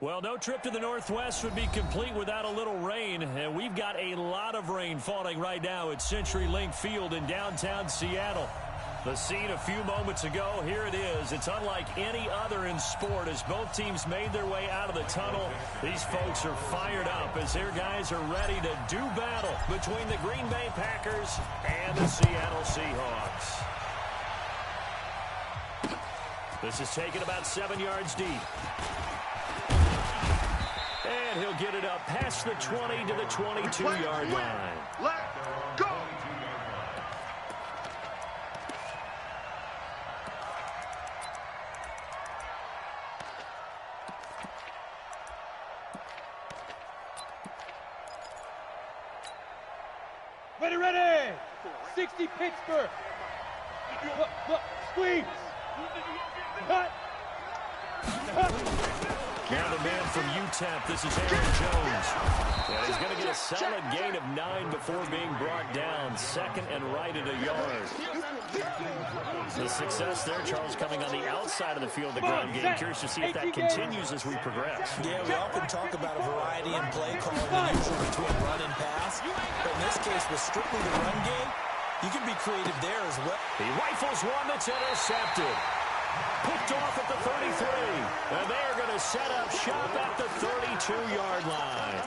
Well, no trip to the Northwest would be complete without a little rain, and we've got a lot of rain falling right now at CenturyLink Field in downtown Seattle. The scene a few moments ago, here it is. It's unlike any other in sport as both teams made their way out of the tunnel. These folks are fired up as their guys are ready to do battle between the Green Bay Packers and the Seattle Seahawks. This is taken about 7 yards deep. And he'll get it up past the 20 to the 22-yard line. Let's go! Ready, ready! 60 Pittsburgh! Look, squeeze! Cut! Now the man from UTEP, this is Aaron Jones. And he's going to get a solid gain of 9 before being brought down. Second and right at a yard. The success there, Charles, coming on the outside of the field, the ground game. Curious to see if that continues as we progress. Yeah, we often talk about a variety in play calling the usual between run and pass. But in this case, with strictly the run game, you can be creative there as well. He rifles one that's intercepted. Picked off at the 33. And they are going to set up shop at the 32-yard line.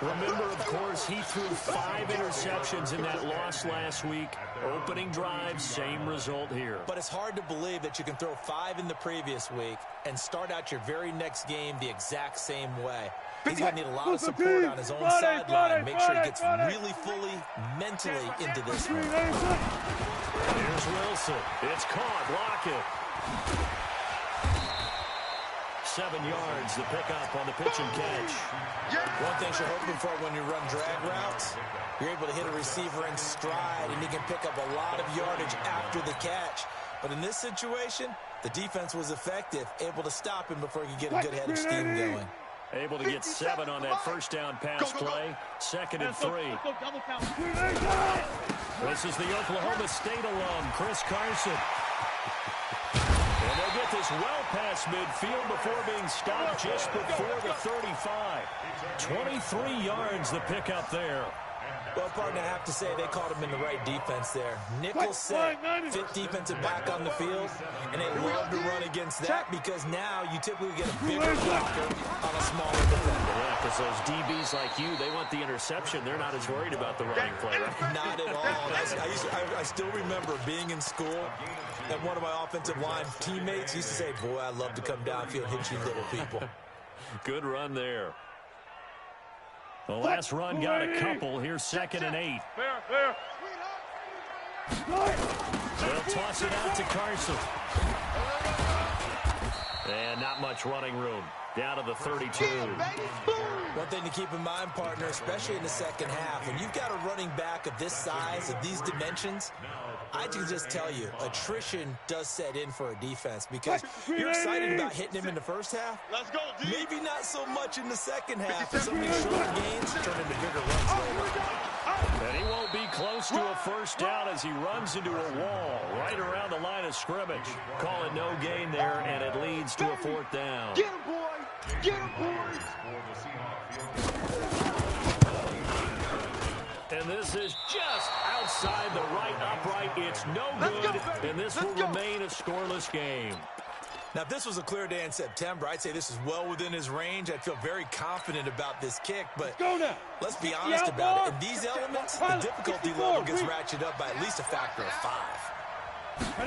Remember, of course, he threw 5 interceptions in that loss last week. Opening drive, same result here. But it's hard to believe that you can throw 5 in the previous week and start out your very next game the exact same way. He's going to need a lot of support on his own sideline. Make sure he gets really fully, mentally into this one. Here's Wilson. It's caught. Lockett. 7 yards, the pickup on the pitch and catch. One thing you're hoping for when you run drag routes, you're able to hit a receiver in stride, and he can pick up a lot of yardage after the catch. But in this situation, the defense was effective, able to stop him before he could get a good head of steam going. Able to get 7 on that first down pass play. 2nd and 3. This is the Oklahoma State alum, Chris Carson. And they'll get this well past midfield before being stopped just before the 35. 23 yards the pickup there. Well, partner, I have to say they caught him in the right defense there. Nickel set, fit defensive back on the field, and they love to run against that because now you typically get a bigger blocker on a smaller defender. Yeah, because those DBs like you, they want the interception. They're not as worried about the running play, right? Not at all. I still remember being in school, and one of my offensive line teammates used to say, boy, I love to come downfield, hit you little people. Good run there. The last run got a couple. Here's 2nd and 8. Fair. They'll toss it out to Carson. And not much running room. Down to the 32. One thing to keep in mind, partner, especially in the second half, when you've got a running back of this size, of these dimensions, I can just tell you, attrition does set in for a defense because you're excited about hitting him in the first half. Let's go, D. Maybe not so much in the second half. Some of these short gains turn into bigger runs later. And he won't be close to a first down as he runs into a wall right around the line of scrimmage. Call it no gain there, and it leads to a 4th down. Get him, boy! Get him, boy! And this is just outside the right upright. It's no good, and this will remain a scoreless game. Now, if this was a clear day in September, I'd say this is well within his range. I'd feel very confident about this kick, but let's be honest about it. In these elements, the difficulty level gets ratcheted up by at least a factor of 5. They'll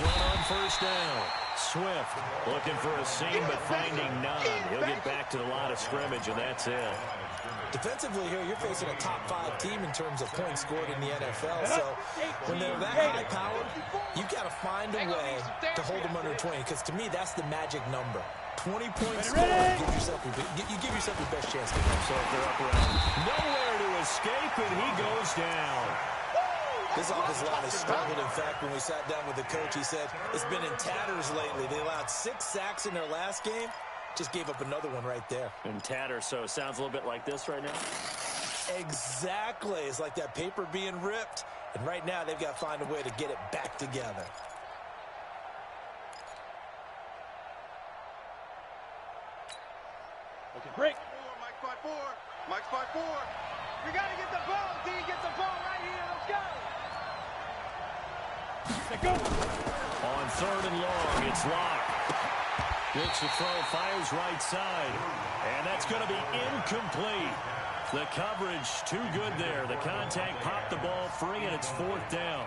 run on first down. Swift looking for a seam, but finding none. He'll get back to the line of scrimmage, and that's it. Defensively here, you're facing a top 5 team in terms of points scored in the NFL. So when they're that high-powered, you've got to find a way to hold them under 20, because to me, that's the magic number. 20 points scored, you give yourself your best chance to win. So if they're up around nowhere to escape, and he goes down. This offensive line has struggled. In fact, when we sat down with the coach, he said it's been in tatters lately. They allowed 6 sacks in their last game. Just gave up another one right there. In tatters, so it sounds a little bit like this right now? Exactly. It's like that paper being ripped. And right now, they've got to find a way to get it back together. Break. Mike's by 4. Mike's by 4. We got to get the ball, D. Get the ball right here. Let's go. Let's go. On 3rd and long, it's Locke. Looks to throw, fires right side. And that's going to be incomplete. The coverage too good there. The contact popped the ball free, and it's 4th down.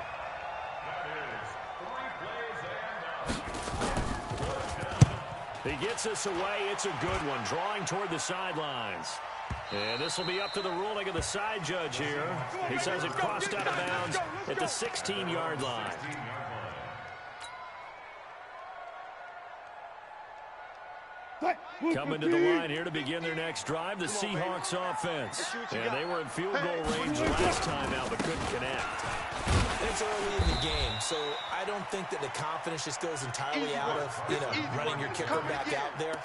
He gets us away. It's a good one. Drawing toward the sidelines. And this will be up to the ruling of the side judge here. He says it crossed out of bounds at the 16-yard line. Coming to the line here to begin their next drive, the Seahawks offense. And they were in field goal range last time out, but couldn't connect. It's early in the game, so I don't think that the confidence just goes entirely out of, running your kicker back out there.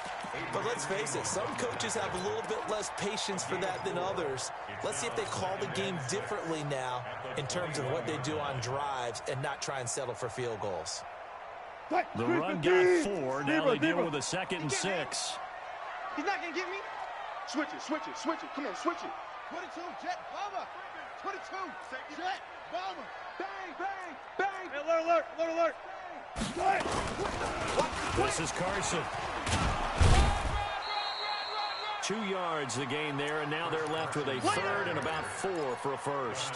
But let's face it, some coaches have a little bit less patience for that than others. Let's see if they call the game differently now in terms of what they do on drives and not try and settle for field goals. The run got 4. Now they deal with a 2nd and 6. He's not going to get me. Switch it, switch it, switch it. Come on, switch it. 22, jet, bomber. 22, jet, bomber. Bang, bang, bang. Hey, alert, alert, alert. This is Carson. 2 yards the gain there, and now they're left with a 3rd and about 4 for a first.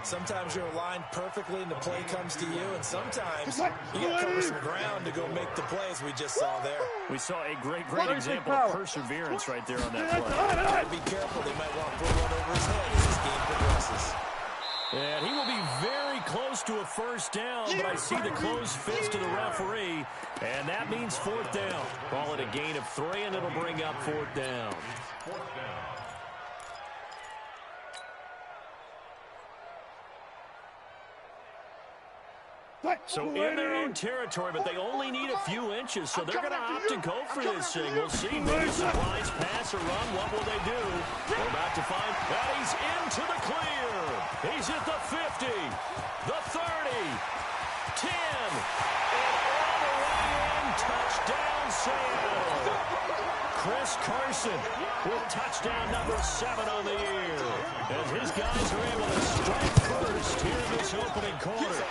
Sometimes you're aligned perfectly and the play comes to you, and sometimes you got to cover some ground to go make the plays we just saw there. We saw a great example of perseverance right there on that play. Gotta be careful. They might want to put one over his head as this game progresses. And he will be very close to a first down, but I see the closed fist of the referee, and that means 4th down. Call it a gain of 3, and it'll bring up 4th down. So in their own territory, but they only need a few inches, so they're going to opt to go for this thing. We'll see. Maybe surprise pass or run. What will they do? We're about to find that he's into the clear. He's at the 50, the 30, 10, and all the way in. Touchdown, Seattle. Chris Carson with touchdown number 7 on the year. As his guys are able to strike first here in this opening quarter.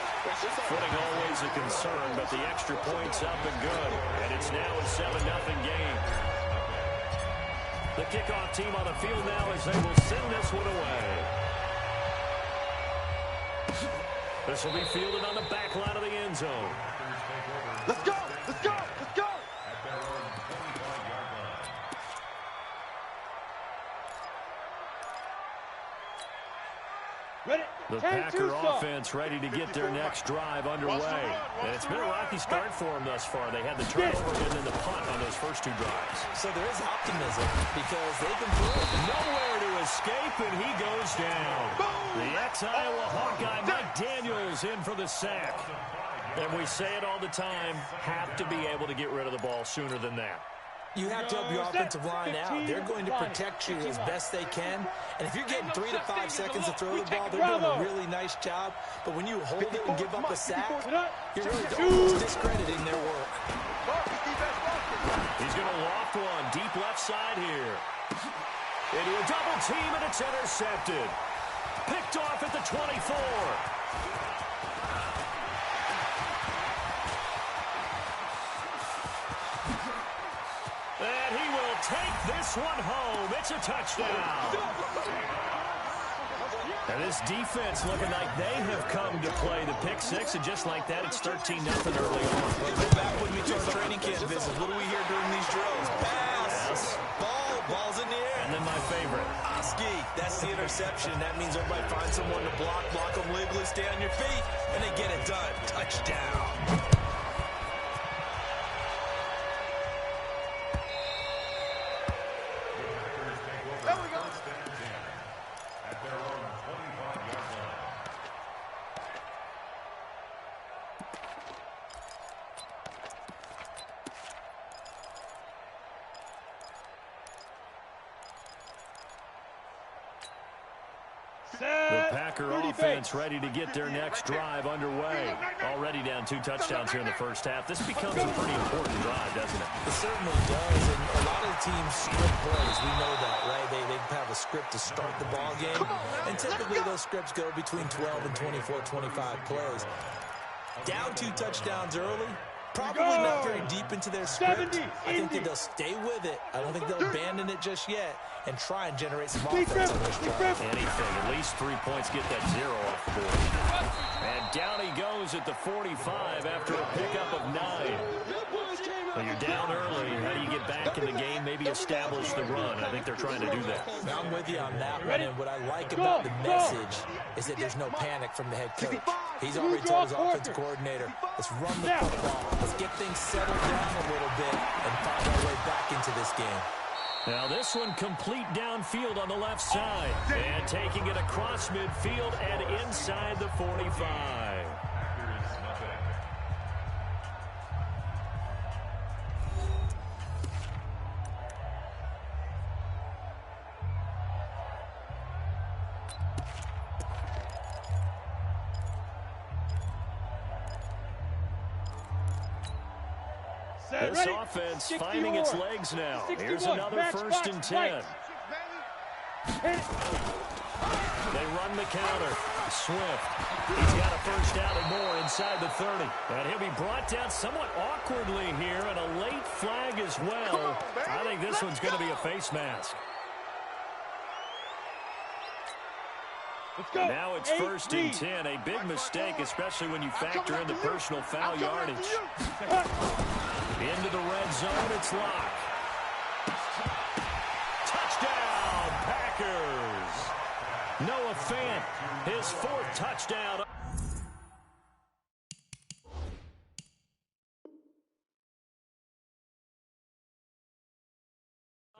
Footing always a concern, but the extra point's up and good. And it's now a 7-0 game. The kickoff team on the field now as they will send this one away. This will be fielded on the back line of the end zone. Let's go! Let's go! Let's go! Ready? The Packer offense ready to get their next drive underway. And it's been a rocky start for them thus far. They had the turnover and then the punt on those first 2 drives. So there is optimism because they've improved. Nowhere to escape, and he goes down. The ex-Iowa Hawkeye Mike Daniels in for the sack. And we say it all the time, have to be able to get rid of the ball sooner than that. You have to help your offensive line out. They're going to protect you as best they can. And if you're getting 3 to 5 seconds to throw the ball, they're doing a really nice job. But when you hold it and give up a sack, you're really almost discrediting their work. He's going to loft one deep left side here. Into a double team, and it's intercepted. Picked off at the 24. And he will take this one home. It's a touchdown. And this defense looking like they have come to play the pick 6, and just like that, it's 13-0 early on. Go back with me to our training camp visits. What do we hear during these drills? Pass, ball's in the air. And then my favorite. Oski, that's the interception. That means everybody finds someone to block them legally, stay on your feet, and they get it done. Touchdown. The Packer offense ready to get their next drive underway. Already down 2 touchdowns here in the first half. This becomes a pretty important drive, doesn't it? It certainly does, and a lot of teams script plays. We know that, right? They have a script to start the ball game, and typically those scripts go between 12 and 24, 25 plays. Down 2 touchdowns early, probably not very deep into their script. I think that they'll stay with it. I don't think they'll abandon it just yet and try and generate some offense on this drive. Anything, at least 3 points, get that 0 off the board. And down he goes at the 45 after a pickup of 9. Well, you're down early. How do you get back in the game, maybe establish the run? I think they're trying to do that. I'm with you on that one, and what I like about the message is that there's no panic from the head coach. He's already told his offensive coordinator, let's run the football, let's get things settled down a little bit and find our way back into this game. Now this one complete downfield on the left side. And taking it across midfield and inside the 45. This offense finding its legs now. Here's another 1st and 10. They run the counter. Swift. He's got a first down and more inside the 30. And he'll be brought down somewhat awkwardly here, and a late flag as well. I think this one's going to be a face mask. Now it's 1st and 10. A big mistake, especially when you factor in the personal foul yardage. Into the red zone, it's locked. Touchdown, Packers. Noah Fant, his 4th touchdown.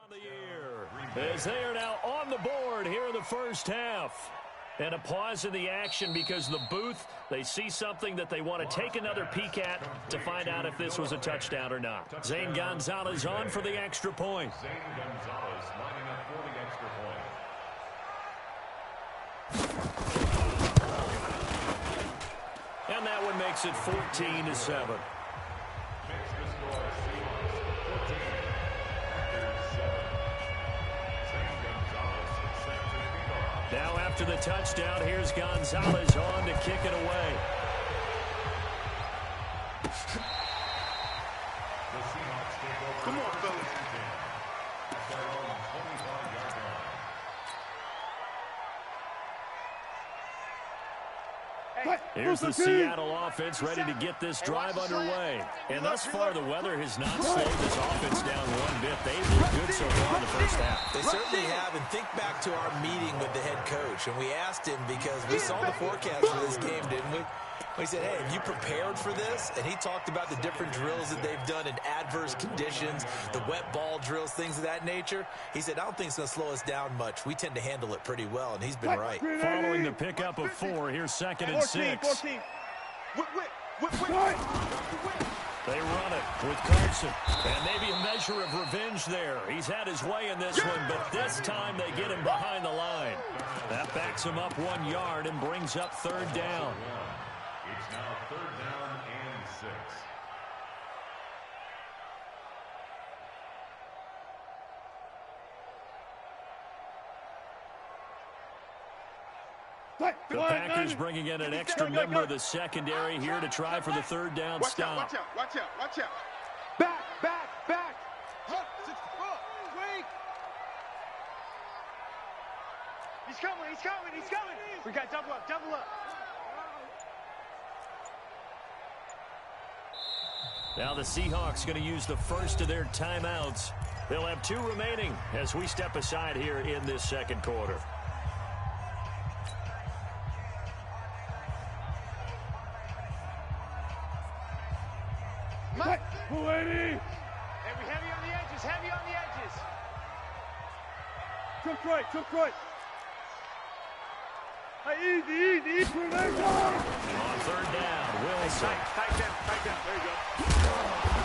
On the year, as they are now on the board here in the first half. And a pause in the action because the booth, they see something that they want to take another peek at to find out if this was a touchdown or not. Zane Gonzalez on for the extra point. Zane Gonzalez lining up for the extra point. And that one makes it 14-7. Now after the touchdown, here's Gonzalez on to kick it away. The Seahawks take over. Come on, fellas. Here's the Seattle offense ready to get this drive underway. And thus far, the weather has not slowed this offense down one bit. They've looked good so far in the first half. They certainly have, and think back to our meeting with the head coach, and we asked him because we saw the forecast for this game, didn't we? We said, hey, have you prepared for this? And he talked about the different drills that they've done in adverse conditions, the wet ball drills, things of that nature. He said, I don't think it's going to slow us down much. We tend to handle it pretty well, and he's been right. Following the pickup of 4, here's 2nd and 6. They run it with Carson. And maybe a measure of revenge there. He's had his way in this one, but this time they get him behind the line. That backs him up 1 yard and brings up 3rd down. It's now 3rd down and 6. The Packers bringing in an extra member of the secondary here to try for the 3rd down stop. Watch out, watch out, watch out. Back. He's coming. We got double up. Now the Seahawks going to use the first of their timeouts. They'll have 2 remaining as we step aside here in this 2nd quarter. Hey, we heavy on the edges. Took right. Hey, easy. On 3rd down, Wilson. Tight down. There you go.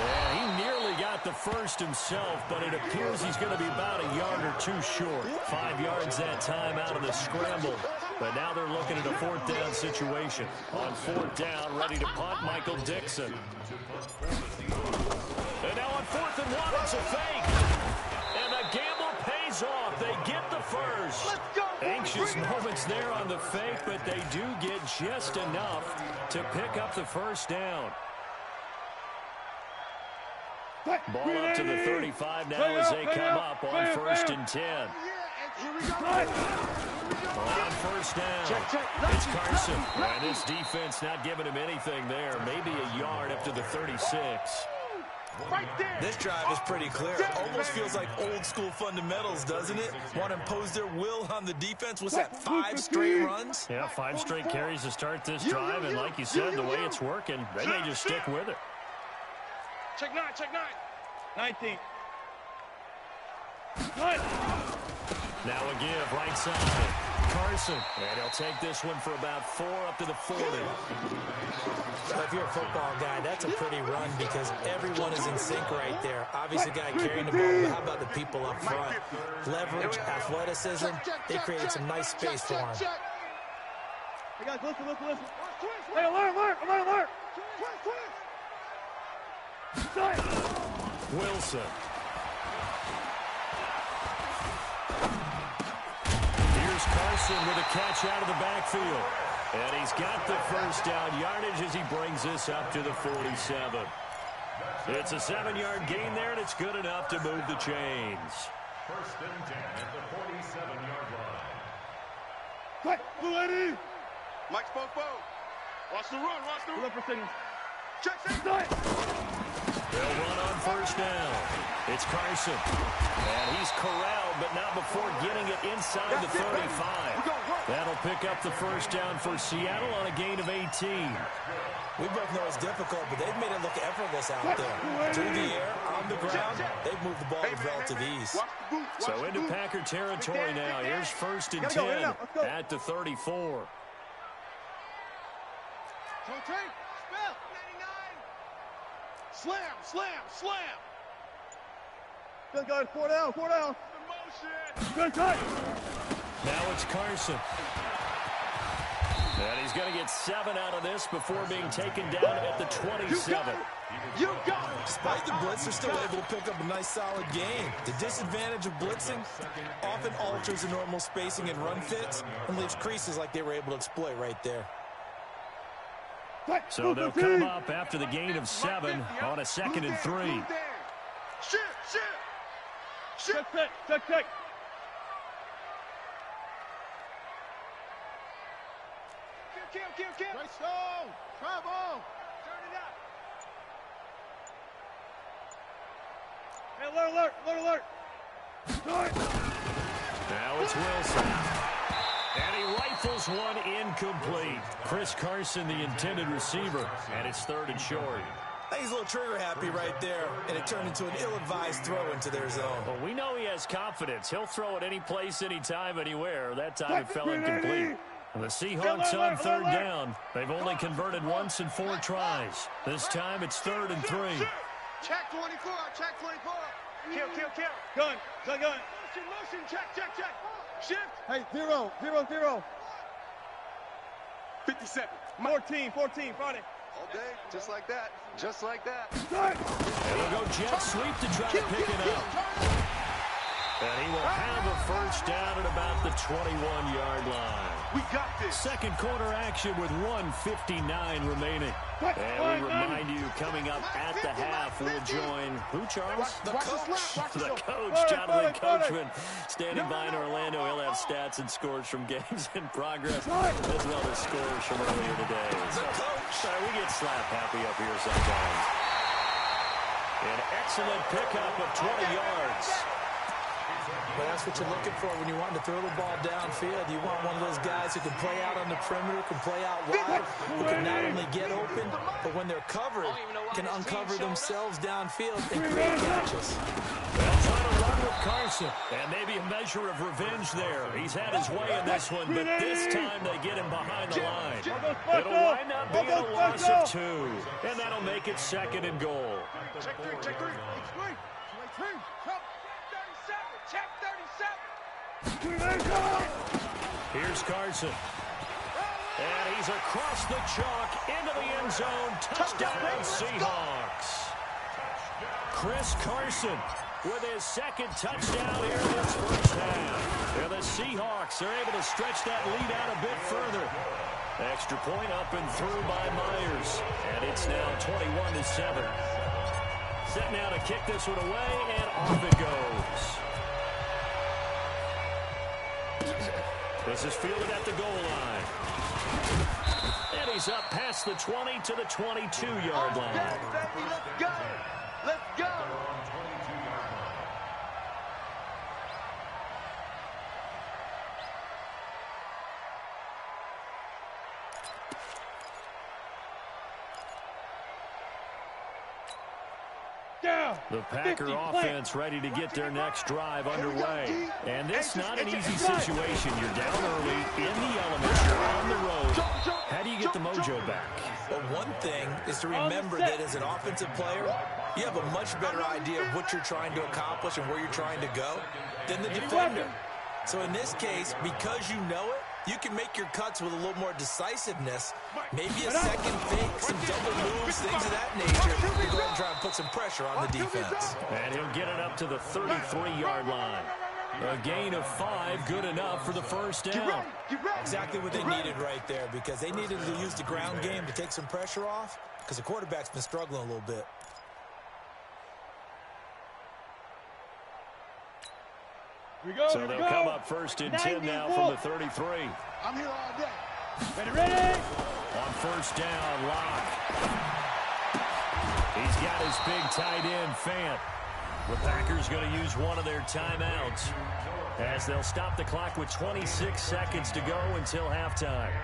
Yeah, he nearly got the first himself, but it appears he's going to be about a yard or 2 short. 5 yards that time out of the scramble. But now they're looking at a fourth down situation. On fourth down, ready to punt, Michael Dixon. And now on 4th and 1, it's a fake. And the gamble pays off. They get the first. Anxious moments there on the fake, but they do get just enough to pick up the first down. Ball up to the 35 now as they come up on 1st and 10. On first down, it's Carson. And this defense not giving him anything there. Maybe a yard up to the 36. This drive is pretty clear. Almost feels like old school fundamentals, doesn't it? Want to impose their will on the defense. What's that, 5 straight runs? Yeah, 5 straight carries to start this drive. And like you said, the way it's working, they may just stick with it. Check 9, check 9. 19. Now a give, right side. Carson, and he'll take this one for about 4 up to the 40. So if you're a football guy, that's a pretty run because everyone is in sync right there. Obviously, the guy carrying the ball, but how about the people up front? Leverage, athleticism, they created some nice space for him. Hey, guys, listen. Hey, alert. Wilson. Carson with a catch out of the backfield. And he's got the first down yardage as he brings this up to the 47. It's a 7-yard gain there, and it's good enough to move the chains. 1st and 10 at the 47-yard line. Quick, blue lady. Mike's both. Watch the run. Look for signals. Check. They'll run on first down. It's Carson. And he's corralled, but not before getting it inside the 35. That'll pick up the first down for Seattle on a gain of 18. We both know it's difficult, but they've made it look effortless out there. Through the air, on the ground, they've moved the ball with relative ease. So into Packer territory now. Here's 1st and 10 at the 34. Slam. Good guys, 4 down. Good cut. Now it's Carson. And he's going to get 7 out of this before being taken down at the 27. You got it. Despite the blitz, they're still able to pick up a nice, solid gain. The disadvantage of blitzing often alters the normal spacing and run fits and leaves creases like they were able to exploit right there. So they'll come up after the gain of 7 on a 2nd and 3. Check. Kill. Right stone. Travel. Turn it up. Hey, alert. Now it's Wilson. And he rifles one incomplete. Chris Carson, the intended receiver, and it's 3rd and short. I think he's a little trigger happy right there, and it turned into an ill-advised throw into their zone. Well, we know he has confidence. He'll throw it any place, anytime, anywhere. That time it fell incomplete. And the Seahawks on 3rd down. They've only converted once in 4 tries. This time it's 3rd and 3. Check 24. Kill. Gun. Motion. Check. Shift. Hey, 0. 57. 14, Friday. All day, just like that. And they'll go jet sweep to try to pick it up. And he will have a first down at about the 21-yard line. We got this. Second quarter action with 1:59 remaining. And we remind you, coming up at the half, we'll join who, Charles? The coach. The coach, Jonathan Coachman, standing by in Orlando. He'll have stats and scores from games in progress, as well as scores from earlier today. The coach. Sorry, we get slap happy up here sometimes. An excellent pickup of 20 yards. But that's what you're looking for when you want to throw the ball downfield. You want one of those guys who can play out on the perimeter, can play out wide, who can not only get open, but when they're covered, can uncover themselves downfield and create catches. They'll try to run with Carson, and maybe a measure of revenge there. He's had his way in this one, but this time they get him behind the line. It'll wind up being a loss of 2, and that'll make it 2nd and goal. Check 3. Check 37. Check 37. Here's Carson. And he's across the chalk into the end zone. Touchdown, Seahawks. Chris Carson with his second touchdown here in this first half. And the Seahawks are able to stretch that lead out a bit further. Extra point up and through by Myers. And it's now 21-7. Set now to kick this one away, and off it goes. This is fielded at the goal line. And he's up past the 20 to the 22-yard line. Baby, let's go. Let's go. The Packer offense ready to get their next drive underway. And this not an easy situation. You're down early, in the elements, you're on the road. How do you get the mojo back? Well, one thing is to remember that as an offensive player, you have a much better idea of what you're trying to accomplish and where you're trying to go than the defender. So in this case, because you know it, you can make your cuts with a little more decisiveness, maybe a second fake, some double moves, things of that nature, to go ahead and try and put some pressure on the defense. And he'll get it up to the 33-yard line. A gain of 5, good enough for the first down. Exactly what they needed right there, because they needed to use the ground game to take some pressure off, because the quarterback's been struggling a little bit. So they'll come up first and 10 now from the 33. I'm here all day. Ready? On first down, Locke. He's got his big tight end, Fant. The Packers going to use one of their timeouts as they'll stop the clock with 26 seconds to go until halftime.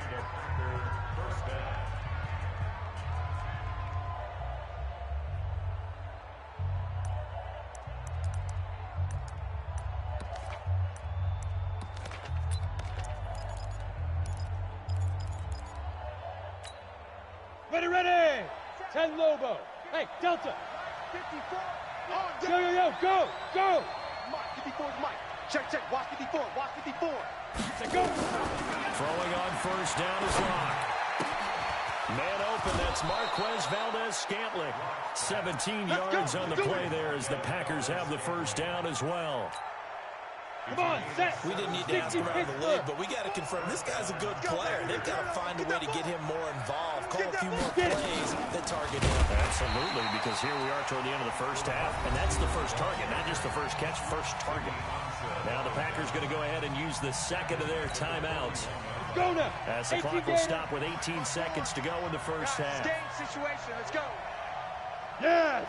Ready. 10 Lobo. Hey, Delta. 54. Go. Mike, 54 is Mike. Check. Watch 54. Watch 54. Say go. Throwing on first down is Locke. Man open, that's Marquez Valdez-Scantling. 17 yards on the play there as the Packers have the first down as well. Come on, set. We didn't need to ask him around the league, but we got to confirm this guy's a good player. They've got to find a way to get him more involved, call a few more plays that target him. Absolutely, because here we are toward the end of the first half, and that's the first target, not just the first catch, first target. Now the Packers going to go ahead and use the second of their timeouts. Go now. As the clock will stop with 18 seconds to go in the first half. Stay in situation. Let's go. Yes.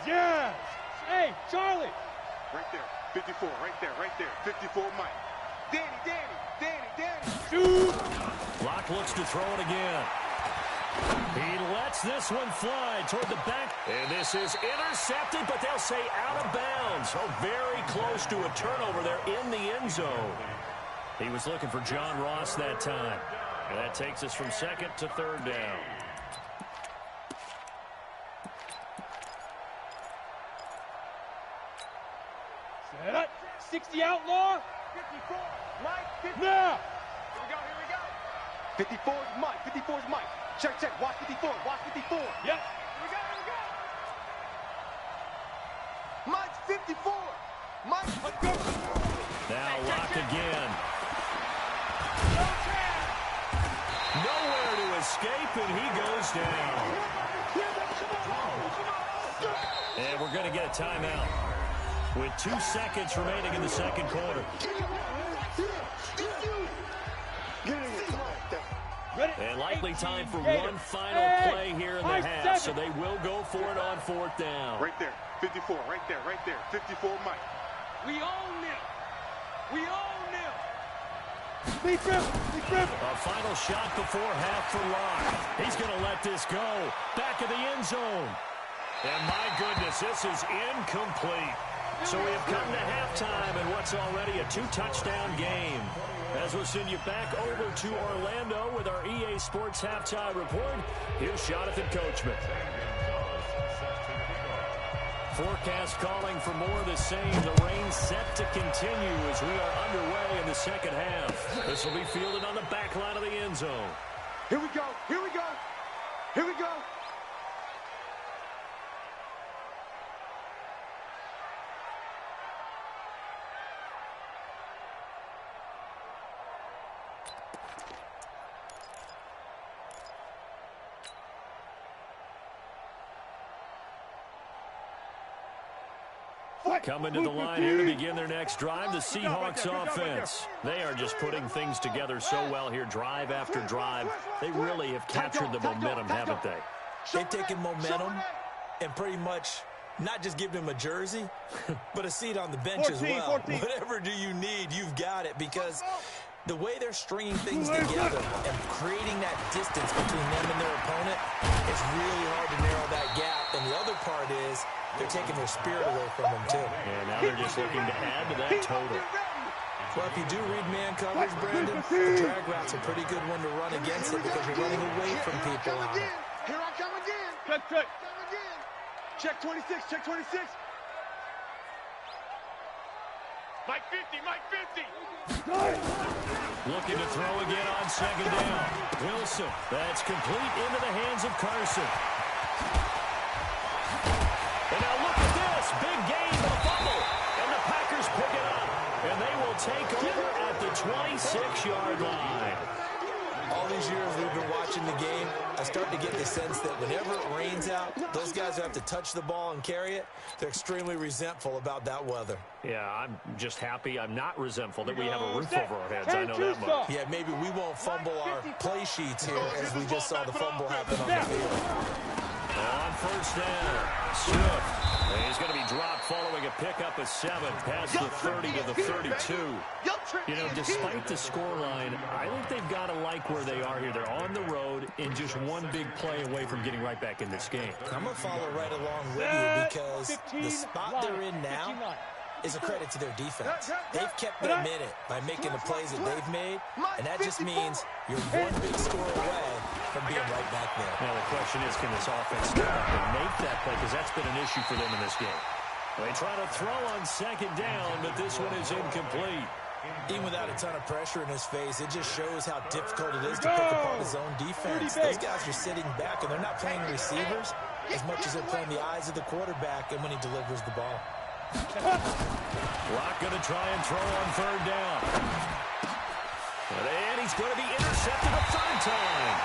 Hey, Charlie. Right there. 54, right there. 54, Mike. Danny. Shoot. Locke looks to throw it again. He lets this one fly toward the back. And this is intercepted, but they'll say out of bounds. Oh, very close to a turnover there in the end zone. He was looking for John Ross that time. And that takes us from second to third down. Set up. 60 outlaw. 54. Mike. 54. Now. Here we go. 54 is Mike. Check. Watch 54. Yep. Here we go. Mike's 54. Mike, let's go. Now Locke again. Nowhere to escape, and he goes down. And we're going to get a timeout with 2 seconds remaining in the second quarter. And likely time for one final play here in the half, so they will go for it on fourth down. Right there. 54, right there. 54, Mike. We own them. Be grip. A final shot before half for Locke. He's going to let this go. Back of the end zone. And my goodness, this is incomplete. So we have come to halftime in what's already a 2-touchdown game. As we'll send you back over to Orlando with our EA Sports Halftime Report, here's Jonathan Coachman. Forecast calling for more of the same. The rain set to continue as we are underway in the second half. This will be fielded on the back line of the end zone. Here we go. Here we go. Here we go. Coming to the line here to begin their next drive, the Seahawks offense. They are just putting things together so well here, drive after drive. They really have captured the momentum, haven't they? They've taken momentum and pretty much not just given him a jersey, but a seat on the bench as well. Whatever do you need, you've got it, because the way they're stringing things together and creating that distance between them and their opponent, it's really hard to narrow that gap. And the other part is they're taking their spirit away from them, too. And now they're just looking to add to that total. Well, if you do read man coverage, Brandon, the drag route's a pretty good one to run against it because you're running away from people on it. Here I come again. Check. Check 26. Check 26. Mike 50. Mike 50. Looking to throw again on second down. Wilson, that's complete into the hands of Carson. And now look at this. Big gain, the fumble. And the Packers pick it up. And they will take over at the 26-yard line. All these years we've been watching the game, I start to get the sense that whenever it rains out, those guys who have to touch the ball and carry it, they're extremely resentful about that weather. Yeah, I'm just happy I'm not resentful that we have a roof over our heads. I know that much. Yeah, maybe we won't fumble our play sheets here as we just saw the fumble happen on the field. On first down, Swift. And he's going to be dropped following a pickup of 7 past the 30 to the 32. You know, despite the scoreline, I think they've got to like where they are here. They're on the road and just one big play away from getting right back in this game. I'm going to follow right along with you because the spot they're in now is a credit to their defense. They've kept them in it by making the plays that they've made, and that just means you're one big score away from being right back there. Now the question is, can this offense step up and make that play? Because that's been an issue for them in this game. They try to throw on second down, but this one is incomplete. Even without a ton of pressure in his face, it just shows how difficult it is to pick apart his own defense. Those guys are sitting back, and they're not playing receivers as much as they're playing the eyes of the quarterback and when he delivers the ball. Locke going to try and throw on third down. And he's going to be intercepted a third time.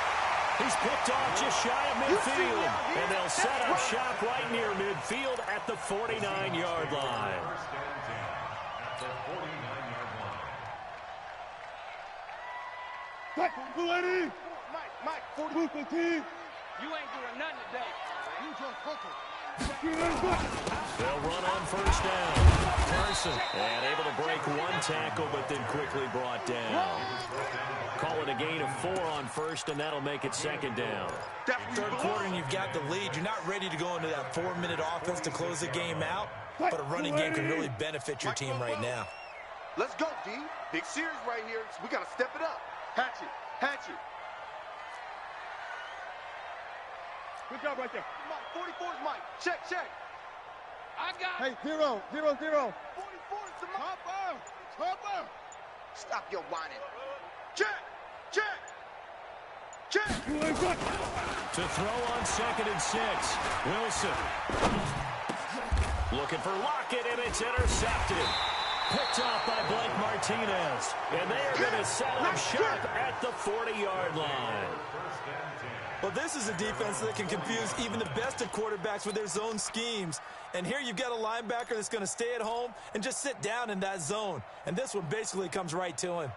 He's picked off just shy of midfield. And they'll set up shop right near midfield at the 49-yard line. Mike, 40. You ain't doing nothing today. They'll run on first down. Carson, and able to break one tackle, but then quickly brought down. Call it a gain of 4 on first, and that'll make it second down. Third quarter, and you've got the lead. You're not ready to go into that 4-minute offense to close the game out, but a running game can really benefit your team right now. Let's go, D. Big series right here. We got to step it up. Hatchet. Good job right there. Mike, 44's Mike. Check. I got Hey, 0. 44's the Mike. Topper. Stop your whining. Check. To throw on second and 6. Wilson. Looking for Lockett, and it's intercepted. Picked off by Blake Martinez. And they are going to set up shop at the 40-yard line. Well, this is a defense that can confuse even the best of quarterbacks with their zone schemes. And here you've got a linebacker that's going to stay at home and just sit down in that zone. And this one basically comes right to him.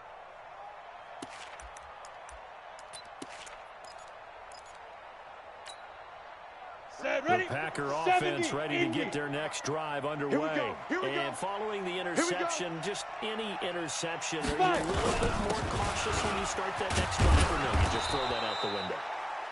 The Packer offense ready to get their next drive underway. And following the interception, just any interception, are you a little bit more cautious when you start that next drive, or no, you just throw that out the window?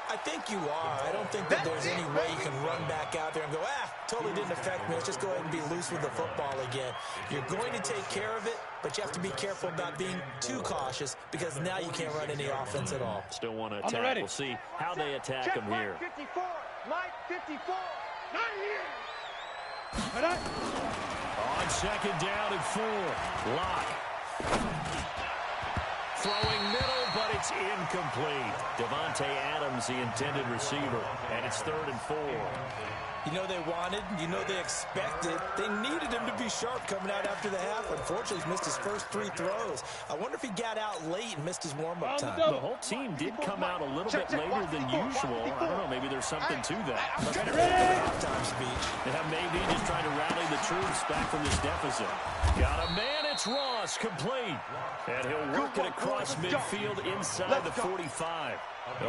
I think you are. I don't think that there's any way you can run back out there and go, totally didn't affect me. Let's just go ahead and be loose with the football again. You're going to take care of it, but you have to be careful about being too cautious because now you can't run any offense at all. Still want to attack. We'll see how they attack him here. Mike 54. Not here. On second down and 4. Lock. Throwing middle, but it's incomplete. Devontae Adams, the intended receiver, and it's 3rd and 4. You know they wanted, you know they expected. They needed him to be sharp coming out after the half. Unfortunately, he's missed his first 3 throws. I wonder if he got out late and missed his warm-up time. The whole team did come out a little bit later than usual. I don't know, maybe there's something to that. Halftime speech. Yeah, maybe just trying to rally the troops back from this deficit. Got a man, it's Ross, complete. And he'll work it across midfield inside the 45.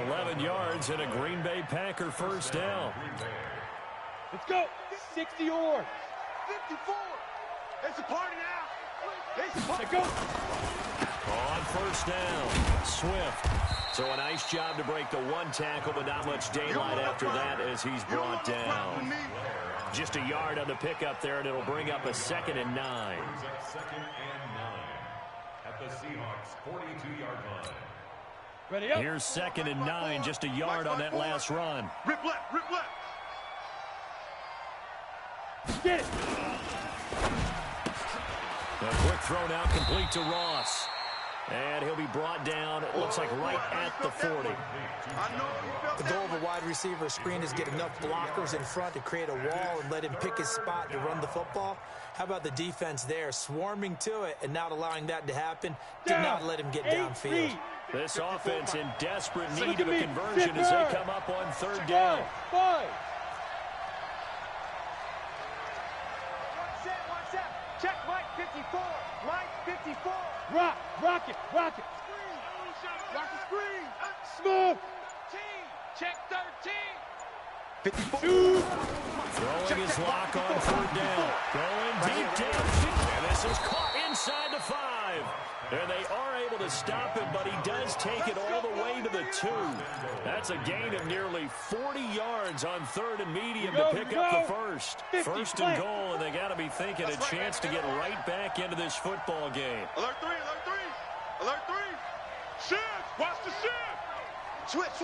11 yards and a Green Bay Packer first down. Let's go. 60 yards. 54. It's a party now. It's a party. Go. On first down, Swift. So a nice job to break the 1 tackle, but not much daylight after that as he's brought down. Just a yard on the pickup there, and it'll bring up a 2nd and 9. Second and 9 at the Seahawks 42-yard line. Ready up. Here's 2nd and 9, just a yard on that last run. Rip left, rip left. Get it. A quick throw now complete to Ross. And he'll be brought down, it looks like right at the 40. The goal of a wide receiver screen is get enough blockers in front to create a wall and let him pick his spot to run the football. How about the defense there, swarming to it and not allowing that to happen? Did not let him get downfield. This offense in desperate need of a conversion as they come up on 3rd down. 5. Check Mike 54. Mike 54. Rock it. Rock the screen. Smooth. 13. Check 13. 54. Throwing his lock on 3rd down. Going deep downfield. And this is caught inside the 5. And they are able to stop him, but he does take it all the way to the 2. That's a gain of nearly 40 yards on 3rd and medium to pick up the first. 1st and goal, and they got to be thinking a chance to get right back into this football game. Alert 3, alert 3. Alert 3. Shift. Watch the shift. Switch.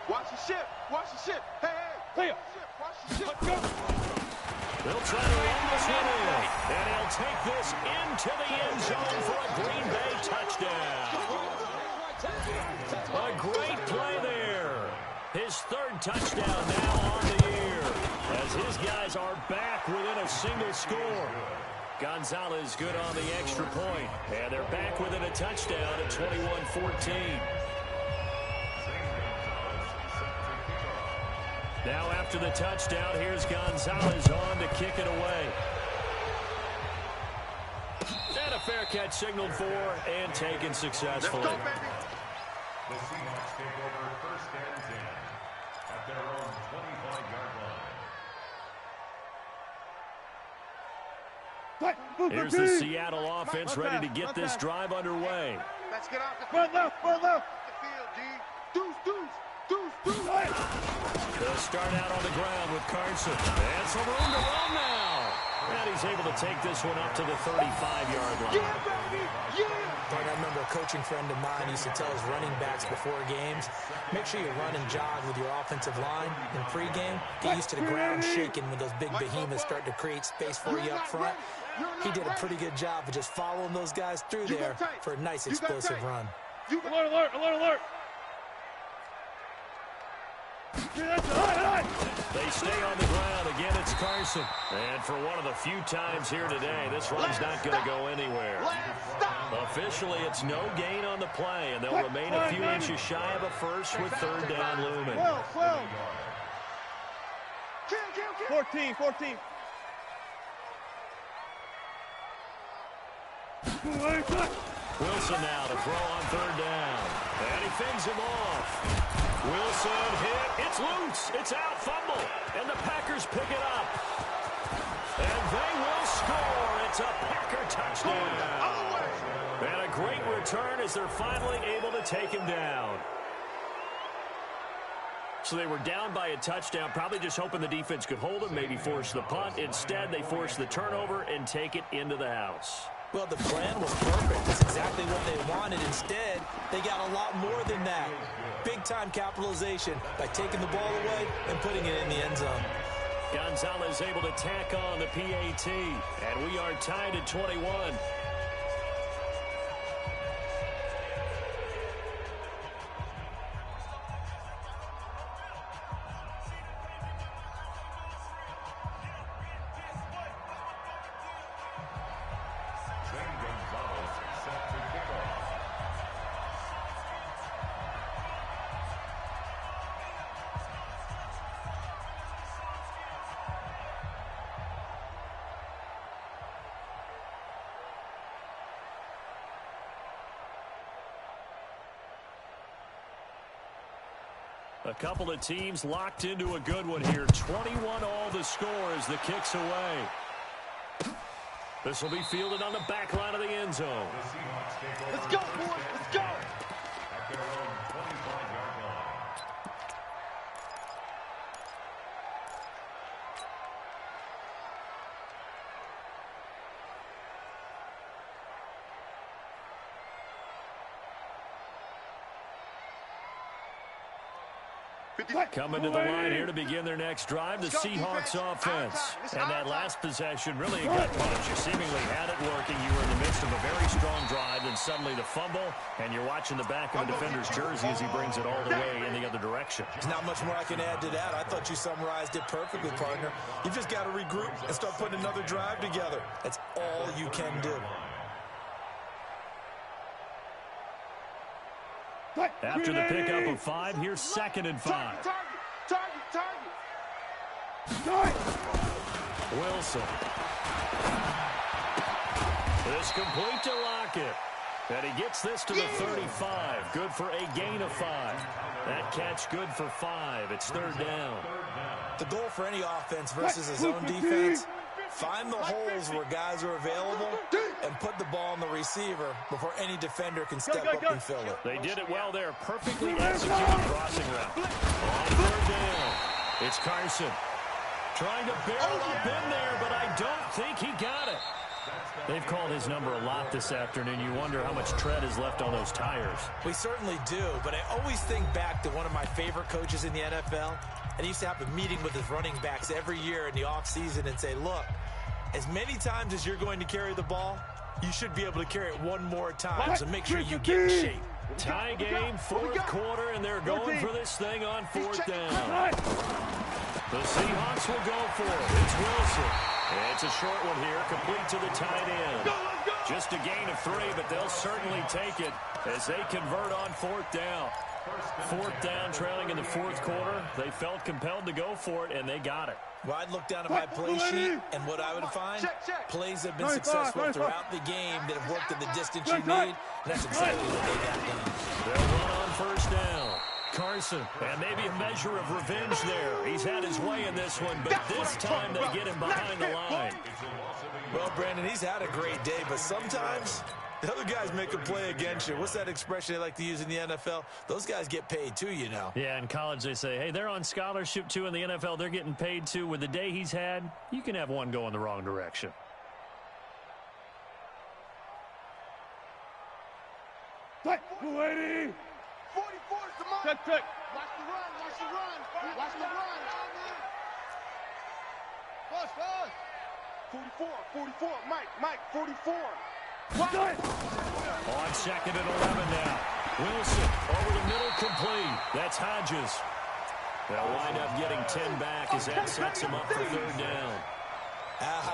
Watch the shift. Watch the shift. Hey. Watch the shift. Let's go. They'll try to run this one in, and he'll take this into the end zone for a Green Bay touchdown. A great play there. His 3rd touchdown now on the year, as his guys are back within a single score. Gonzalez good on the extra point, and they're back within a touchdown at 21-14. Now after the touchdown, here's Gonzalez on to kick it away. And a fair catch signaled for and taken successfully. Let's go, baby. The Seahawks take over 1st and 10 at their own 25-yard line. Here's the Seattle offense ready to get this drive underway. Let's get off the Run left. the field, D. Deuce. They'll start out on the ground with Carson. And some room to run now. And he's able to take this one up to the 35-yard line. Yeah, baby. Yeah. I remember a coaching friend of mine used to tell his running backs before games, make sure you run and jog with your offensive line in pregame. Get used to the ground shaking when those big behemoths start to create space for you up front. He did a pretty good job of just following those guys through there for a nice explosive run. Alert. They stay on the ground. Again, it's Carson. And for one of the few times here today, this run's not going to go anywhere. Officially, it's no gain on the play, and they'll remain a few inches shy of a first with 3rd down looming. 14. Wilson now to throw on 3rd down. And he fends him off. Wilson hit. It's loose. It's out. Fumble. And the Packers pick it up. And they will score. It's a Packer touchdown. And a great return as they're finally able to take him down. So they were down by a touchdown, probably just hoping the defense could hold them, maybe force the punt. Instead, they force the turnover and take it into the house. Well, the plan was perfect. That's exactly what they wanted. Instead, they got a lot more than that. Big-time capitalization by taking the ball away and putting it in the end zone. Gonzalez able to tack on the PAT, and we are tied at 21. A couple of teams locked into a good one here. 21 all the score as the kick's away. This will be fielded on the back line of the end zone. Let's go, boys. Let's go. At their own 25-yard line. Coming to the line here to begin their next drive, the Seahawks offense. And that last possession, really a gut punch. You seemingly had it working. You were in the midst of a very strong drive, then suddenly the fumble, and you're watching the back of a defender's jersey as he brings it all the way in the other direction. There's not much more I can add to that. I thought you summarized it perfectly, partner. You just got to regroup and start putting another drive together. That's all you can do. After the pickup of 5, here's 2nd and 5. Target. Wilson. This complete to Lockett. And he gets this to the 35. Good for a gain of 5. That catch good for 5. It's 3rd down. The goal for any offense versus his own defense, find the holes where guys are available and put the ball on the receiver before any defender can step up and fill it. They did it well there. Perfectly executed crossing route. On 3rd down, it's Carson. Trying to barrel up in there, but I don't think he got it. They've called his number a lot this afternoon. You wonder how much tread is left on those tires. We certainly do, but I always think back to one of my favorite coaches in the NFL, and he used to have a meeting with his running backs every year in the offseason and say, look, as many times as you're going to carry the ball, you should be able to carry it one more time, so make sure you get in shape. Tie game, 4th quarter, and they're going for this thing on 4th down. The Seahawks will go for it. It's Wilson. It's a short one here, complete to the tight end. Just a gain of 3, but they'll certainly take it as they convert on 4th down. 4th down, trailing in the 4th quarter. They felt compelled to go for it, and they got it. Well, I'd look down at my play sheet, and what I would find, plays have been successful throughout the game that have worked at the distance you need, and that's exactly what they got done. They'll run on 1st down. Carson, and maybe a measure of revenge there. He's had his way in this one, but this time they get him behind the line. Well, Brandon, he's had a great day, but sometimes the other guys make a play against you. What's that expression they like to use in the NFL? Those guys get paid too, you know. Yeah, in college they say, hey, they're on scholarship too. In the NFL, they're getting paid too. With the day he's had, you can have one go in the wrong direction. Lady. 44 is the mark. Check. Watch the run. Watch the run. Fast. 44. Mike, 44. On 2nd and 11 now. Wilson over the middle, complete. That's Hodges. They'll wind up getting 10 back as that sets him up for 3rd down.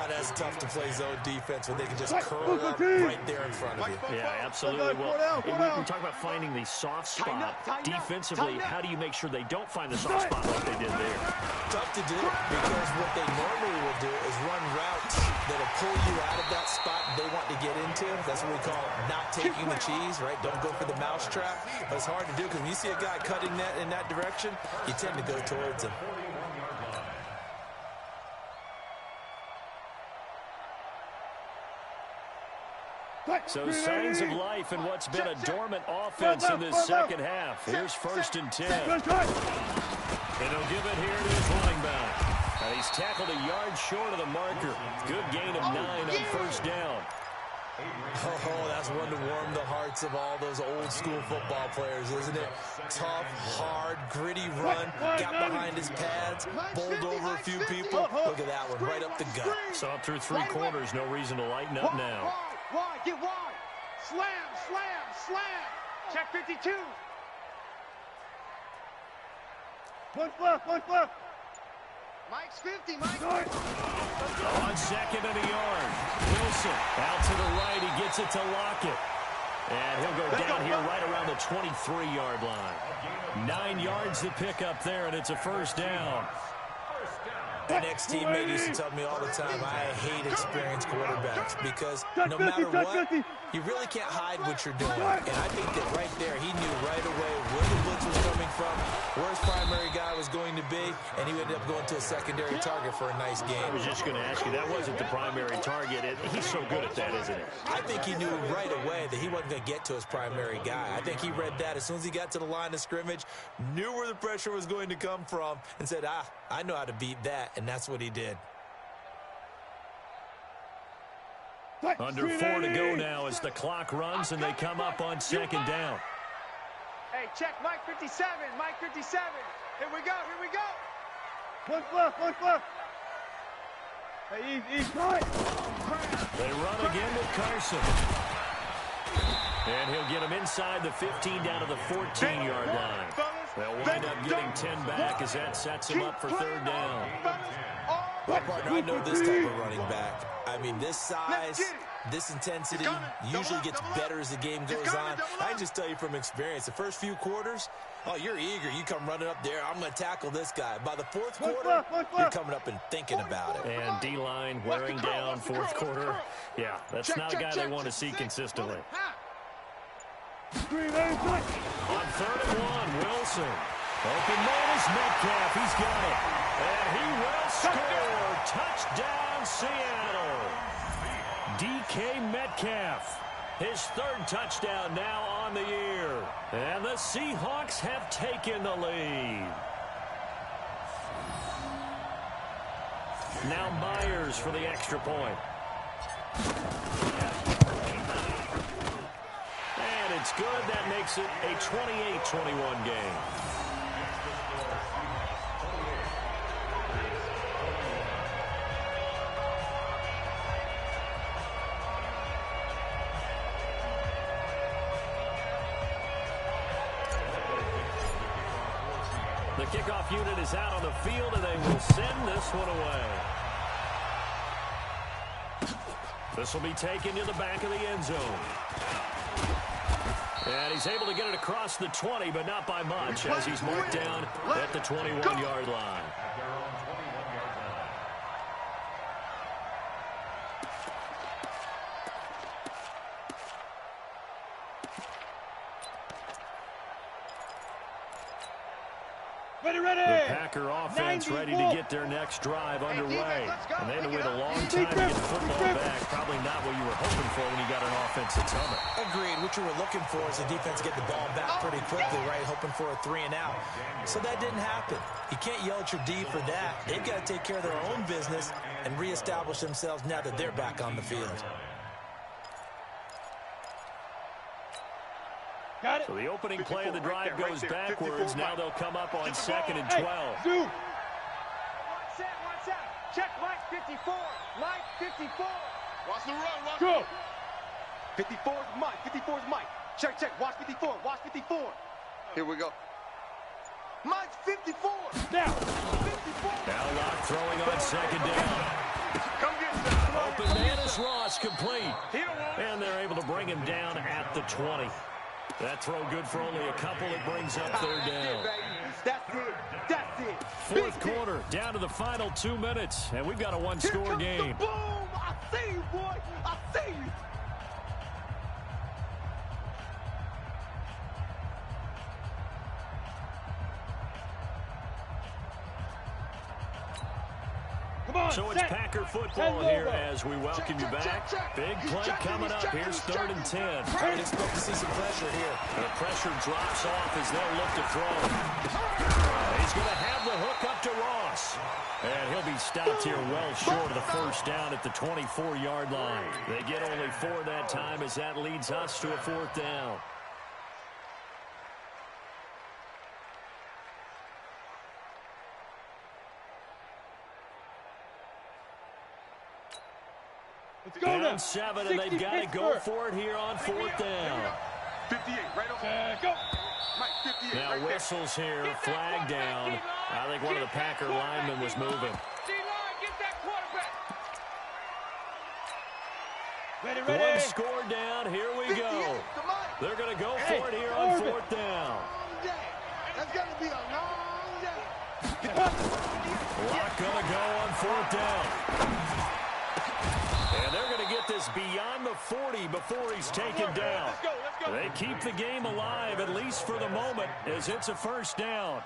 That's tough to play zone defense when they can just curl up right there in front of you. Yeah, absolutely. Well, we talk about finding the soft spot. Defensively, how do you make sure they don't find the soft spot like they did there? Tough to do because what they normally will do is run routes that will pull you out of that spot they want to get into. That's what we call not taking the cheese, right? Don't go for the mousetrap. But it's hard to do because when you see a guy cutting that in that direction, you tend to go towards him. So signs of life in what's been a dormant offense in this 2nd half. Here's 1st and 10. And he'll give it here to his running back. He's tackled a yard short of the marker. Good gain of 9 on 1st down. Oh, that's one to warm the hearts of all those old school football players, isn't it? Tough, hard, gritty run, got behind his pads, bowled over a few people. Look at that one, right up the gut. So up through 3 quarters, no reason to lighten up now. Wide, get wide. Slam, slam, slam. Check 52. Punch left. Mike's 50, Mike. On second and a yard. Wilson out to the right. He gets it to Lockett. And he'll go down here right around the 23-yard line. 9 yards to pick up there, and it's a first down. An ex-teammate used to tell me all the time, I hate experienced quarterbacks because no matter what, you really can't hide what you're doing. And I think that right there, he knew right away where the blitz was coming from, where his primary guy was going to be, and he ended up going to a secondary target for a nice game. I was just going to ask you, that wasn't the primary target. He's so good at that, isn't he? I think he knew right away that he wasn't going to get to his primary guy. I think he read that as soon as he got to the line of scrimmage, knew where the pressure was going to come from, and said, I know how to beat that. And that's what he did. Under 4 to go now as the clock runs and they come up on second down. Hey, check Mike 57. Mike 57. Here we go. Punch left. Hey, easy. They run again with Carson. And he'll get him inside the 15 down to the 14-yard line. They'll wind up getting 10 back as that sets him up for third down. Well, partner, I know this type of running back. I mean, this size, this intensity usually gets better as the game goes on. I can just tell you from experience, the first few quarters, oh, you're eager. You come running up there, I'm going to tackle this guy. By the fourth quarter, you're coming up and thinking about it. And D-line wearing down fourth quarter. Yeah, that's not a guy they want to see consistently. On 3rd and 1, Wilson. Open man is Metcalf. He's got it. And he will score. Touchdown, Seattle. DK Metcalf. His 3rd touchdown now on the year. And the Seahawks have taken the lead. Now Myers for the extra point. And it's good. That makes it a 28-21 game. The kickoff unit is out on the field, and they will send this one away. This will be taken to the back of the end zone. And he's able to get it across the 20, but not by much, as he's marked down at the 21-yard line. Ready. The Packer offense ready to get their next drive underway. And they had to wait a long time to get the football back. Probably not what you were hoping for when you got an offense that's humming. Agreed. What you were looking for is the defense get the ball back pretty quickly, right? Hoping for a 3 and out. So that didn't happen. You can't yell at your D for that. They've got to take care of their own business and reestablish themselves now that they're back on the field. Got it. So the opening play of the drive goes backwards. Now they'll come up on 2nd and 12. Hey, One set. Check Mike 54. Mike 54. Watch the run, watch go. 54 is Mike. 54 is Mike. Check. Watch 54. Watch 54. Here we go. Mike's 54. Now. 54. Now Locke throwing on 2nd down. Come get that. Open man is Ross, complete. And they're able to bring him down at the 20. That throw good for only a couple. It brings up 3rd down. That's it. 4th quarter, down to the final 2 minutes. And we've got a one-score game. Boom! I see you, boy. I see you. Come So it's Packer football here as we welcome you back. Big play coming up. Here's 3rd and 10. I would expect to see some pressure here. The pressure drops off as they'll look to throw. He's going to have the hook up to Ross. And he'll be stopped here well short of the first down at the 24-yard line. They get only 4 that time as that leads us to a 4th down. Down 7, and they've got to go for it here on 4th down. 58, right over. Go. Mike, 58, now right whistles here, flag down. I think one of the Packer linemen was moving. Ready. One score down, here we go. They're going to go for it here on 4th down. That's going to be a long day. Lock going to go on 4th down. And they're going to get this beyond the 40 before he's taken down. They keep the game alive, at least for the moment, as it's a first down.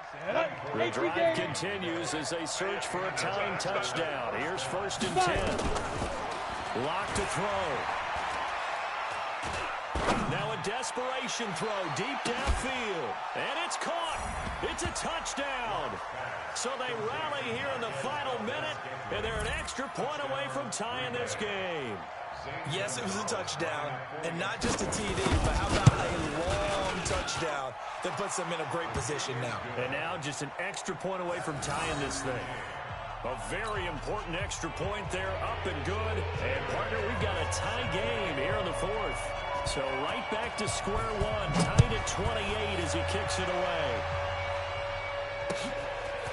The drive continues as they search for a tying touchdown. Here's 1st and 10. Lock to throw. Now a desperation throw deep downfield. And it's caught. It's a touchdown. So they rally here in the final minute, and they're an extra point away from tying this game. Yes, it was a touchdown, and not just a TD, but how about a long touchdown that puts them in a great position now. And now just an extra point away from tying this thing. A very important extra point there, up and good. And, partner, we've got a tie game here in the 4th. So right back to square one, tied at 28 as he kicks it away.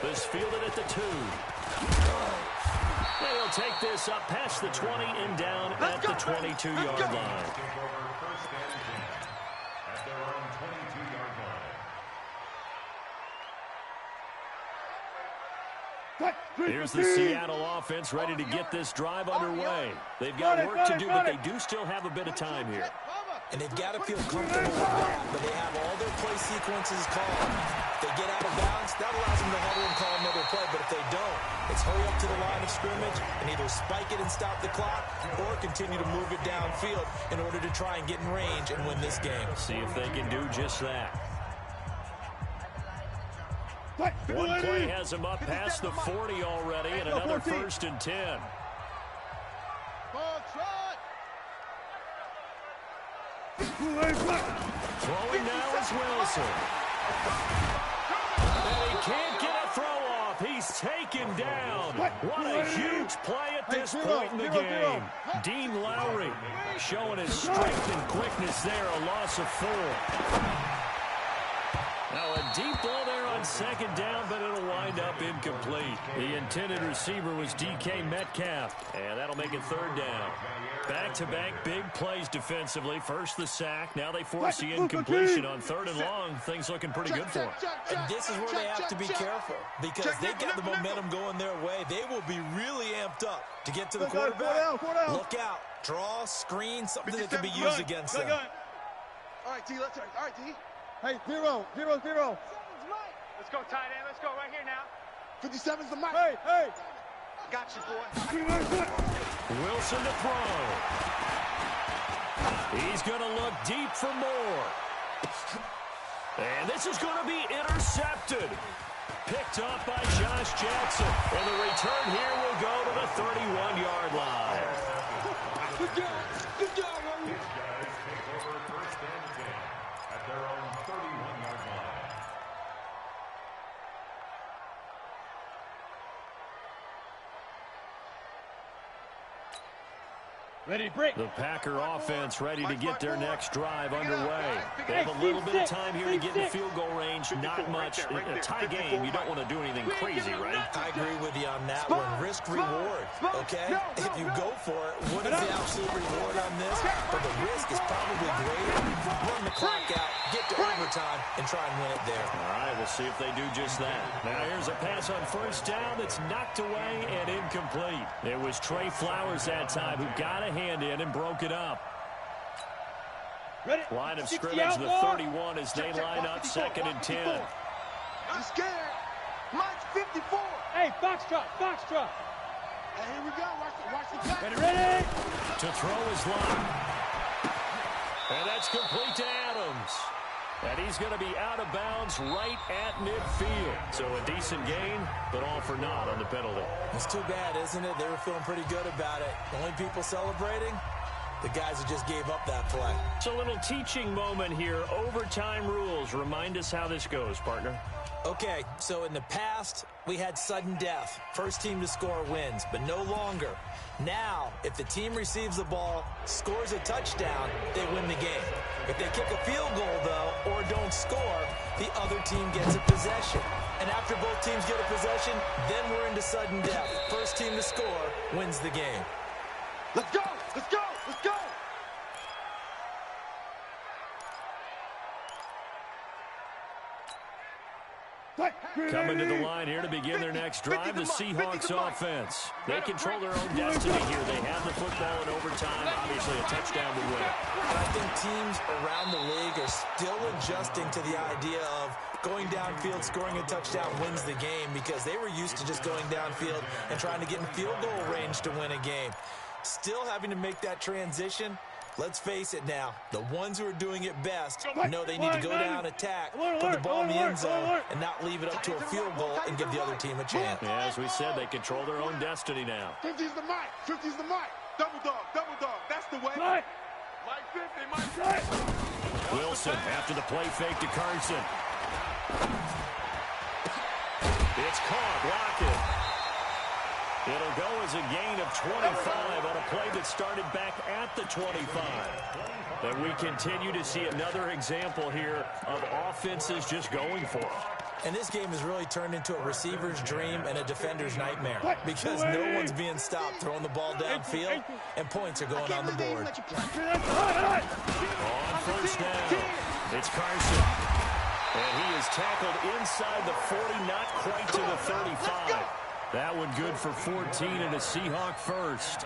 This fielded at the 2. They'll take this up past the 20 and down at the 22-yard line. Here's the Seattle offense ready to get this drive underway. They've got work to do, but they do still have a bit of time here. And they've got to feel comfortable with that, but they have all their play sequences called. If they get out of bounds, that allows them to huddle and call another play, but if they don't, it's hurry up to the line of scrimmage and either spike it and stop the clock or continue to move it downfield in order to try and get in range and win this game. See if they can do just that. One play has them up past the 40 already, and another 1st and 10. Throwing now is Wilson. And he can't get a throw off. He's taken down. What a huge play at this point in the game. Dean Lowry showing his strength and quickness there, a loss of 4. Now a deep ball there on 2nd down, but it'll wind up incomplete. The intended receiver was DK Metcalf, and that'll make it 3rd down. Back-to-back big plays defensively. First the sack, now they force the incompletion on 3rd and long. Things looking pretty good for them. And this is where they have to be careful because they got the momentum going their way. They will be really amped up to get to the quarterback. Look out. Draw, screen, something that can be used against them. All right, T, let's start. All right, T. Hey, 0-0-0. Let's go, tight end. Let's go right here now. 57's the mic. Hey. Got you, boy. Wilson to throw. He's going to look deep for more. And this is going to be intercepted. Picked up by Josh Jackson. And the return here will go to the 31-yard line. Good job, Ronnie. These guys take over 1st and 10 at their own 31-yard line. Ready, break. The Packer offense ready to get their next drive underway. They have a little bit of time here to get in the field goal range. Not much. In a tie game, you don't want to do anything crazy, right? I agree with you on that one. Risk-reward, okay? If you go for it, what is the absolute reward on this? But the risk is probably greater. Run the clock out, get to overtime, and try and win it there. All right, we'll see if they do just that. Now here's a pass on 1st down that's knocked away and incomplete. It was Trey Flowers that time who got a hand in and broke it up. Ready. Line of scrimmage, the 31 as they line up 2nd and 10. I'm scared. Mike's 54. Hey, Foxtrot. Hey, here we go. Watch the play. Ready. To throw his line. And that's complete to Adams. And he's going to be out of bounds right at midfield. So a decent gain, but all for naught on the penalty. It's too bad, isn't it? They were feeling pretty good about it. The only people celebrating, the guys who just gave up that play. It's a little teaching moment here. Overtime rules. Remind us how this goes, partner. Okay, so in the past, we had sudden death. First team to score wins, but no longer. Now, if the team receives the ball, scores a touchdown, they win the game. If they kick a field goal, though, or don't score, the other team gets a possession. And after both teams get a possession, then we're into sudden death. First team to score wins the game. Let's go. Let's go. Let's go. Coming to the line here to begin their next drive, the Seahawks offense. They control their own destiny here. They have the football in overtime, obviously a touchdown to win. And I think teams around the league are still adjusting to the idea of going downfield, scoring a touchdown wins the game, because they were used to just going downfield and trying to get in field goal range to win a game. Still having to make that transition. Let's face it now, the ones who are doing it best know they need to go down, attack, put the ball in the end zone, and not leave it up to a field goal and give the other team a chance. Yeah, as we said, they control their own destiny now. 50's the mic. 50's the mic. Double dog. Double dog. That's the way. Mike 50. Mike 50. Wilson after the play fake to Carson. It's caught. Lockett. It'll go as a gain of 25 on a play that started back at the 25. And we continue to see another example here of offenses just going for it. And this game has really turned into a receiver's dream and a defender's nightmare, because no one's being stopped throwing the ball downfield, and points are going on the board. On first down, it's Carson. And he is tackled inside the 40, not quite to the 35. That one good for 14 and a Seahawk first.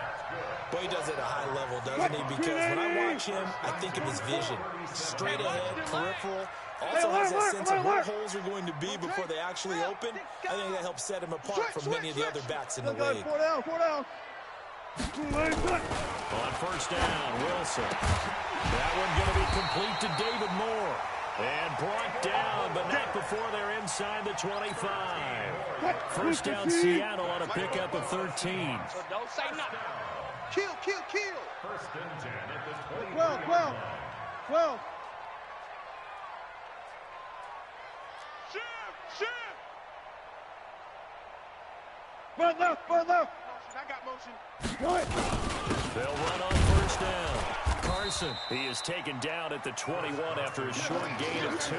Boy, he does it at a high level, doesn't he? Because when I watch him, I think of his vision. Straight ahead, peripheral. Also has that sense of where holes are going to be before they actually open. I think that helps set him apart from many of the other backs in the league. On first down, Wilson. That one going to be complete to David Moore. And brought down, but not before they're inside the 25. First down, Seattle on a pickup of 13. So don't say nothing. Kill. First and 10 at the 20. 12. Shift. Run left. I got motion. They'll run on first down. Carson, he is taken down at the 21 after a short gain of 2.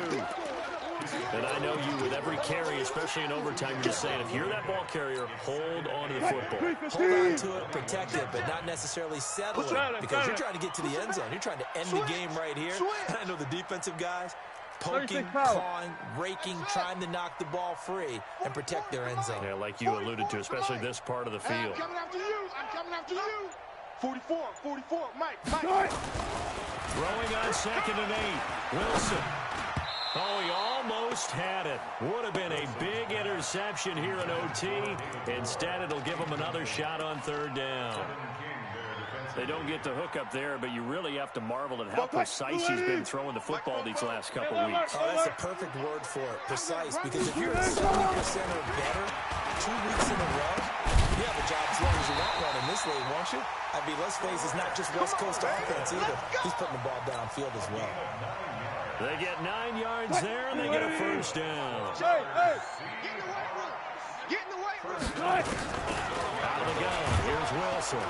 And I know you, with every carry, especially in overtime, you're just saying, if you're that ball carrier, hold on to the football. Hold on to it, protect it, but not necessarily settle it, because you're trying to get to the end zone. You're trying to end the game right here. And I know the defensive guys poking, clawing, raking, trying to knock the ball free and protect their end zone. Yeah, like you alluded to, especially this part of the field. I'm coming after you. 44, Mike. Throwing on second and 8. Wilson. Oh, he almost had it. Would have been a big interception here in OT. Instead, it'll give him another shot on third down. They don't get the hook up there, but you really have to marvel at how precise he's been throwing the football these last couple weeks. Oh, that's a perfect word for it, precise, because if you're at 70% or better 2 weeks in a row, you have a job as long as you want one in this league, won't you? I mean, let's face it, it's not just West Coast offense either. He's putting the ball downfield as well. They get 9 yards there, and they get a first down. Hey, get in the weight room. Out of the gun, here's Wilson.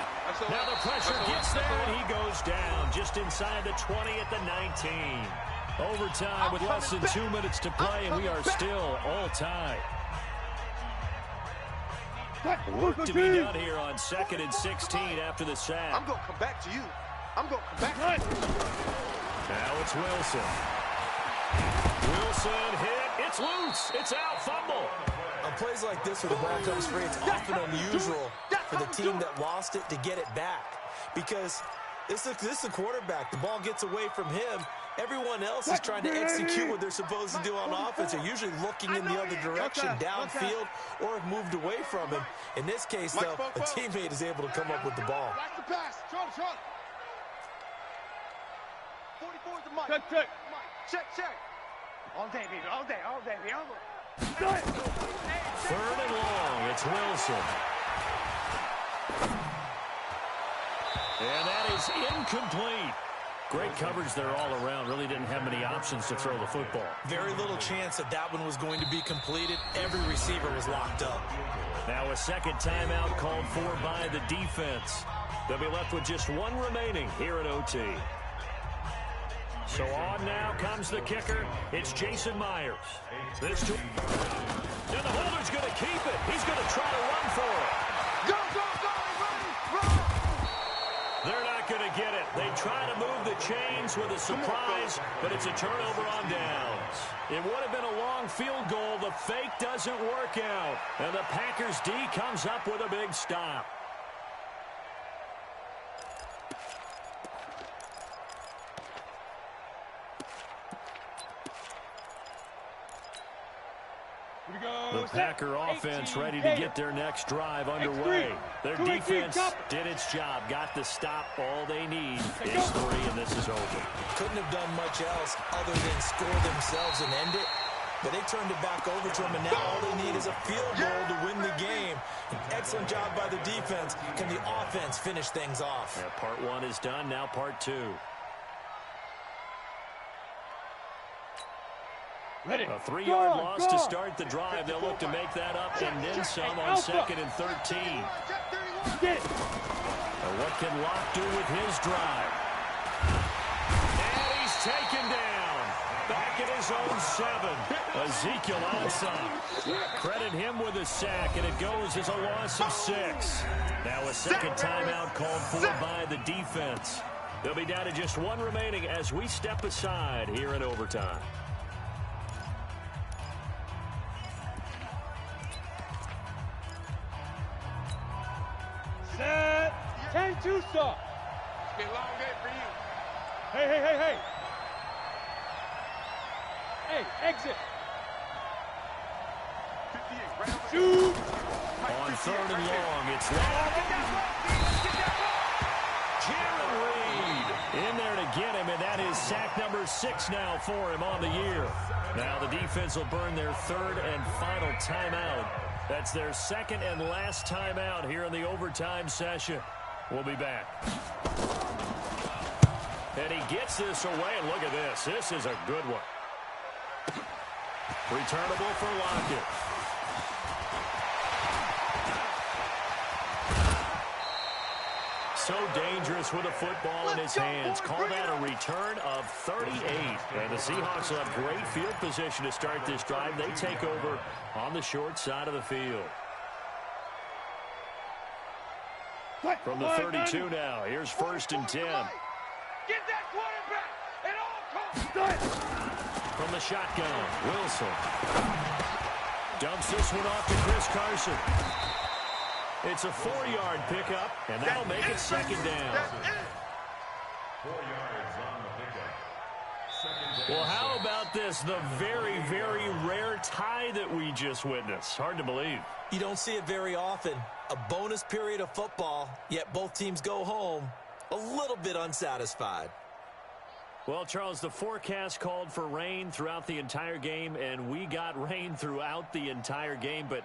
Now the pressure gets there, and he goes down just inside the 20 at the 19. Overtime with less than 2 minutes to play, and we are still all tied. Work to be done here on 2nd and 16 after the sack. I'm going to come back to you. Now it's Wilson. Wilson hit. It's loose. It's out. Fumble. On plays like this where the ball comes free, it's often unusual for the team that lost it to get it back. Because this is a quarterback. The ball gets away from him, Everyone else is trying to execute what they're supposed to do on offense. They're usually looking in the other direction, downfield, or have moved away from him. In this case, though, a teammate is able to come up with the ball. Watch the pass. Short. 44 is the mic. Check. Check. All day, baby. All day. Third and long. It's Wilson. And that is incomplete. Great coverage there all around. Really didn't have many options to throw the football. Very little chance that one was going to be completed. Every receiver was locked up. Now a second timeout called for by the defense. They'll be left with just one remaining here at OT. So on now comes the kicker. It's Jason Myers. And the holder's going to keep it. He's going to try to run for it. Go, run! They're not going to get it. They try to move the chains with a surprise, but it's a turnover on downs. It would have been a long field goal. The fake doesn't work out. And the Packers D comes up with a big stop. The Packer offense ready to get their next drive underway. Their defense did its job, got the stop. All they need is 3, and this is over. Couldn't have done much else other than score themselves and end it. But they turned it back over to them, and now all they need is a field goal to win the game. An excellent job by the defense. Can the offense finish things off? Yeah, part 1 is done, now part 2. Ready. A 3-yard loss to start the drive. They'll look to make that up and then some on 2nd and 13. Get it. What can Locke do with his drive? And he's taken down. Back at his own 7. Ezekiel Ansah. Credit him with a sack, and it goes as a loss of 6. Now a second timeout called for by the defense. They'll be down to just 1 remaining as we step aside here in overtime. Set. 10-2 stop. It's been a long day for you. Hey. Hey, exit. 58, right over Shoot. On 3rd and long, it's Locke. Jared Reed in there to get him, and that is sack number 6 now for him on the year. Now the defense will burn their 3rd and final timeout. That's their 2nd and last timeout here in the overtime session. We'll be back. And he gets this away, and look at this. This is a good one. Returnable for Lockett. So dangerous with a football in his hands. Call that a return of 38. And the Seahawks will have great field position to start this drive. They take over on the short side of the field. From the 32 now, here's 1st and 10. Get that quarterback at all costs. From the shotgun, Wilson. Dumps this one off to Chris Carson. It's a 4-yard pickup, and that'll make it 2nd down. 4 yards on the pickup. Well, how about this? The very, very rare tie that we just witnessed. Hard to believe. You don't see it very often. A bonus period of football, yet both teams go home a little bit unsatisfied. Well, Charles, the forecast called for rain throughout the entire game, and we got rain throughout the entire game, but